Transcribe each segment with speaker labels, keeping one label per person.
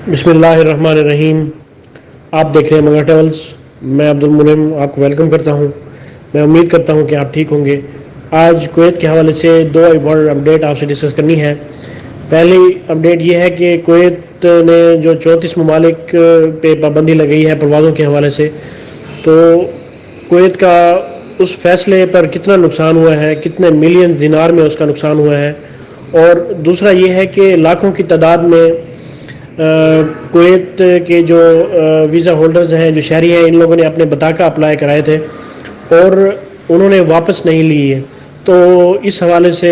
Speaker 1: بسم اللہ الرحمن الرحیم۔ آپ دیکھ رہے ہیں منگا ٹریولز۔ میں عبد المنعم آپ کو ویلکم کرتا ہوں۔ میں امید کرتا ہوں کہ آپ ٹھیک ہوں گے۔ آج کویت کے حوالے سے دو امپورٹنٹ اپڈیٹ آپ سے ڈسکس کرنی ہے۔ پہلی اپڈیٹ یہ ہے کہ کویت نے جو 34 ممالک پہ پابندی لگائی ہے پروازوں کے حوالے سے، تو کویت کا اس فیصلے پر کتنا نقصان ہوا ہے، کتنے ملین دینار میں اس کا نقصان ہوا ہے، اور دوسرا یہ ہے کہ لاکھوں کی تعداد میں کویت کے جو ویزا ہولڈرز ہیں، جو شہری ہیں، ان لوگوں نے اپنے بطاقہ اپلائی کرائے تھے اور انہوں نے واپس نہیں لی ہے۔ تو اس حوالے سے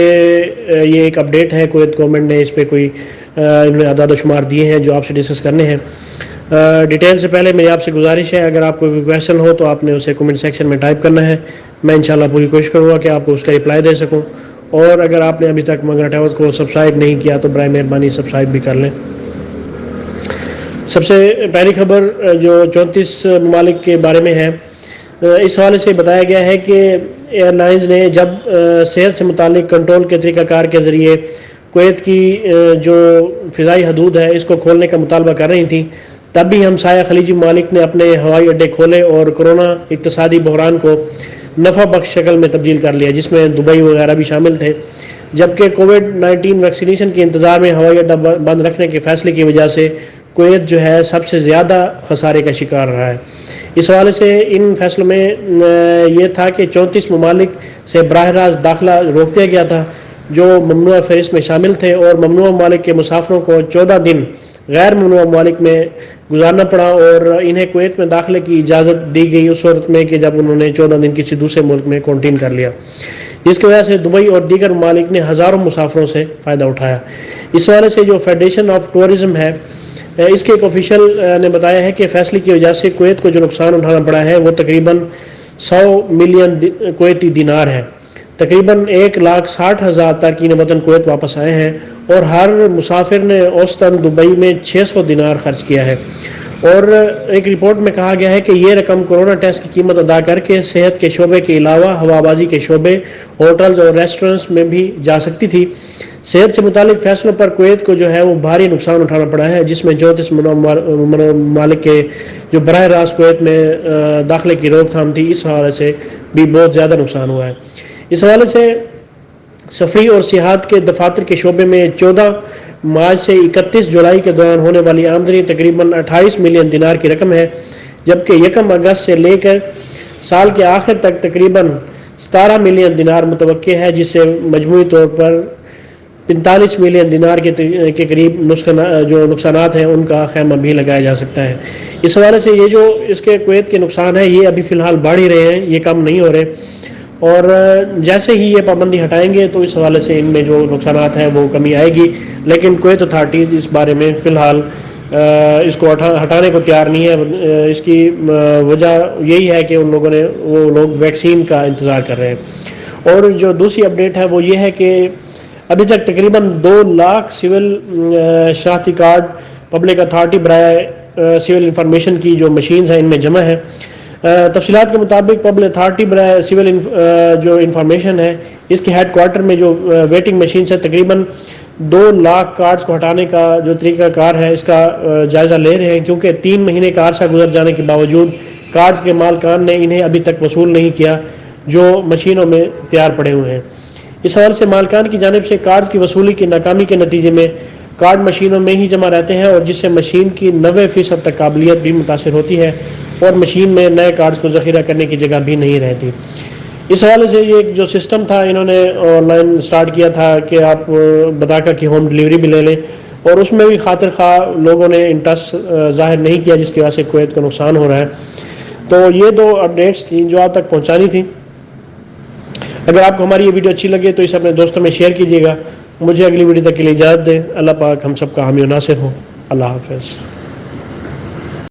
Speaker 1: یہ ایک اپڈیٹ ہے، کویت گورنمنٹ نے اس پہ کوئی انہوں نے اعداد و شمار دیے ہیں جو آپ سے ڈسکس کرنے ہیں۔ ڈیٹیل سے پہلے میری آپ سے گزارش ہے، اگر آپ کو کوئی کویشچن ہو تو آپ نے اسے کمنٹ سیکشن میں ٹائپ کرنا ہے۔ میں انشاءاللہ پوری کوشش کروں گا کہ آپ کو اس کا رپلائی دے سکوں، اور اگر آپ نے ابھی تک منگا ٹریولز کو سبسکرائب نہیں کیا تو برائے مہربانی سبسکرائب بھی کر لیں۔ سب سے پہلی خبر جو 34 ممالک کے بارے میں ہے، اس حوالے سے بتایا گیا ہے کہ ایئر لائنز نے جب صحت سے متعلق کنٹرول کے طریقہ کار کے ذریعے کویت کی جو فضائی حدود ہے اس کو کھولنے کا مطالبہ کر رہی تھیں، تب بھی ہمسایہ خلیجی ممالک نے اپنے ہوائی اڈے کھولے اور کرونا اقتصادی بحران کو نفع بخش شکل میں تبدیل کر لیا، جس میں دبئی وغیرہ بھی شامل تھے۔ جبکہ کووڈ-19 ویکسینیشن کے انتظار میں ہوائی اڈہ بند رکھنے کے فیصلے کی وجہ سے کویت جو ہے سب سے زیادہ خسارے کا شکار رہا ہے۔ اس حوالے سے ان فیصلوں میں یہ تھا کہ 34 ممالک سے براہ راست داخلہ روک دیا گیا تھا جو ممنوعہ فہرست میں شامل تھے، اور ممنوعہ ممالک کے مسافروں کو 14 دن غیر ممنوعہ ممالک میں گزارنا پڑا، اور انہیں کویت میں داخلے کی اجازت دی گئی اس صورت میں کہ جب انہوں نے 14 دن کسی دوسرے ملک میں کوارنٹین کر لیا، جس کی وجہ سے دبئی اور دیگر ممالک نے ہزاروں مسافروں سے فائدہ اٹھایا۔ اس حوالے سے جو فیڈریشن آف ٹورزم ہے، اس کے ایک آفیشیل نے بتایا ہے کہ فیصلے کی وجہ سے کویت کو جو نقصان اٹھانا پڑا ہے وہ تقریباً 100 ملین کویتی دینار ہے۔ تقریباً 1,60,000 تارکین وطن کویت واپس آئے ہیں، اور ہر مسافر نے اوسطاً دبئی میں 600 دینار خرچ کیا ہے۔ اور ایک رپورٹ میں کہا گیا ہے کہ یہ رقم کورونا ٹیسٹ کی قیمت ادا کر کے صحت کے شعبے کے علاوہ ہوابازی کے شعبے، ہوٹلز اور ریسٹورنٹس میں بھی جا سکتی تھی۔ صحت سے متعلق فیصلوں پر کویت کو جو ہے وہ بھاری نقصان اٹھانا پڑا ہے، جس میں 34 ممالک کے جو براہ راست کویت میں داخلے کی روک تھام تھی، اس حوالے سے بھی بہت زیادہ نقصان ہوا ہے۔ اس حوالے سے سفری اور سیاحت کے دفاتر کے شعبے میں 14 مارچ سے 31 جولائی کے دوران ہونے والی آمدنی تقریباً 28 ملین دینار کی رقم ہے، جبکہ 1 اگست سے لے کر سال کے آخر تک تقریباً 17 ملین دینار متوقع ہے، جس سے مجموعی طور پر 45 ملین دینار کے قریب جو نقصانات ہیں ان کا خیمہ بھی لگایا جا سکتا ہے۔ اس حوالے سے یہ جو اس کے کویت کے نقصان ہیں یہ ابھی فی الحال بڑھ ہی رہے ہیں، یہ کم نہیں ہو رہے، اور جیسے ہی یہ پابندی ہٹائیں گے تو اس حوالے سے ان میں جو نقصانات ہیں وہ کمی آئے گی، لیکن کویت اتھارٹیز اس بارے میں فی الحال اس کو ہٹانے کو تیار نہیں ہے۔ اس کی وجہ یہی ہے کہ وہ لوگ ویکسین کا انتظار کر رہے ہیں۔ اور جو دوسری اپڈیٹ ہے وہ یہ ہے کہ ابھی تک تقریباً 2 لاکھ سول شناختی کارڈ پبلک اتھارٹی برائے سول انفارمیشن کی جو مشینز ہیں ان میں جمع ہیں۔ تفصیلات کے مطابق پبلک اتھارٹی برائے سول جو انفارمیشن ہے، اس کے ہیڈ کوارٹر میں جو ویٹنگ مشینز ہے، تقریباً 2 لاکھ کارڈز کو ہٹانے کا جو طریقہ کار ہے اس کا جائزہ لے رہے ہیں، کیونکہ 3 مہینے کا عرصہ گزر جانے کے باوجود کارڈز کے مالکان نے انہیں ابھی تک وصول نہیں کیا جو مشینوں میں تیار پڑے ہوئے ہیں۔ اس حوالے سے مالکان کی جانب سے کارڈز کی وصولی کی ناکامی کے نتیجے میں کارڈ مشینوں میں ہی جمع رہتے ہیں، اور جس سے مشین کی 90% تک قابلیت بھی متاثر ہوتی ہے، اور مشین میں نئے کارڈز کو ذخیرہ کرنے کی جگہ بھی نہیں رہتی۔ اس حوالے سے یہ جو سسٹم تھا انہوں نے آن لائن سٹارٹ کیا تھا کہ آپ بطاقہ کی ہوم ڈیلیوری بھی لے لیں، اور اس میں بھی خاطر خواہ لوگوں نے انٹرسٹ ظاہر نہیں کیا، جس کی وجہ سے کویت کو نقصان ہو رہا ہے۔ تو یہ 2 اپڈیٹس تھیں جو آپ تک پہنچانی تھیں۔ اگر آپ کو ہماری یہ ویڈیو اچھی لگے تو اسے اپنے دوستوں میں شیئر کیجیے گا۔ مجھے اگلی ویڈیو تک کے لیے اجازت دیں۔ اللہ پاک ہم سب کا حامی و ناصر ہو۔ اللہ حافظ۔